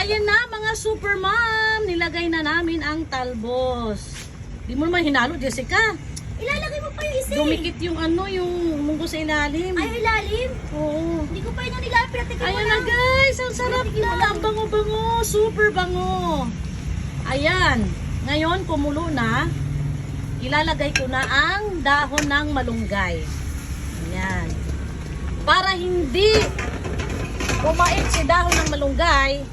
ayan na mga super mom, nilagay na namin ang talbos. Di mo naman hinalo, Jessica. Ilalagay mo pa yung isa. Dumikit yung ano, yung munggo sa ilalim. Ay, ilalim? Oo. Hindi ko pa yun nilalapit. Pinatikin mo Ayan lang. na guys, ang sarap na. Ang bango-bango, super bango. Ayan, ngayon kumulo na. Ilalagay ko na ang dahon ng malunggay. Ayan. Para hindi pumait si dahon ng malunggay,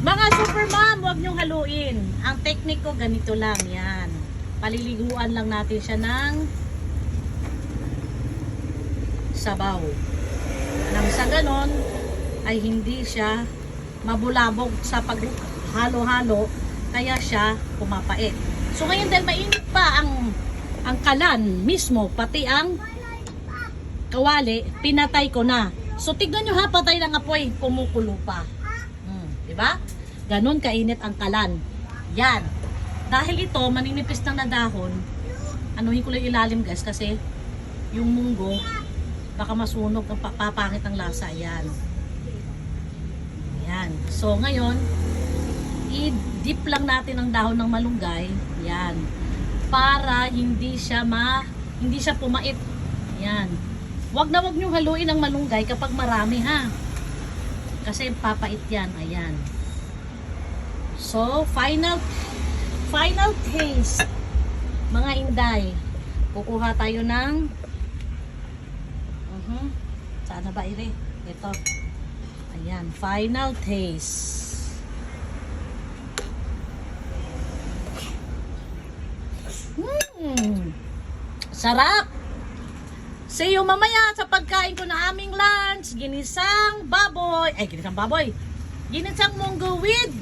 mga super mom, huwag niyong haluin. Ang teknik ko ganito lang, yan. Paliliguan lang natin siya ng sabaw. Nang sa ganon, ay hindi siya mabulabog sa paghalo-halo, kaya siya pumapait. So ngayon dahil mainit pa ang kalan mismo, pati ang kawali, pinatay ko na. So tignan nyo ha, patay ng apoy, kumukulo pa. Diba? Ganon kainit ang kalan. Yan. Dahil ito, maninipis lang na dahon, anuhin ko lang ilalim guys, kasi yung munggo, baka masunog, papangit ang lasa. Yan. Yan. So ngayon, i-dip lang natin ang dahon ng malunggay. Yan. Para hindi siya pumait. Yan. Wag na wag niyong haluin ang malunggay kapag marami ha. Kasi papait yan. Ayan. So, final taste. Mga inday. Kukuha tayo ng sana ba ire? Ito. Ayan. Final taste. Sarap! See you mamaya sa pagkain ko na aming lunch. Ginisang baboy. Ginisang munggo with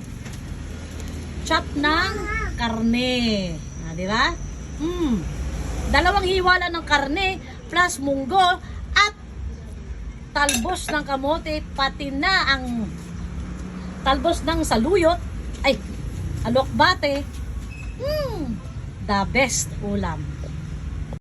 chop ng karne. Di ba? Dalawang hiwala ng karne plus munggo at talbos ng kamote, pati na ang talbos ng saluyot. Ay, alokbate. The best ulam.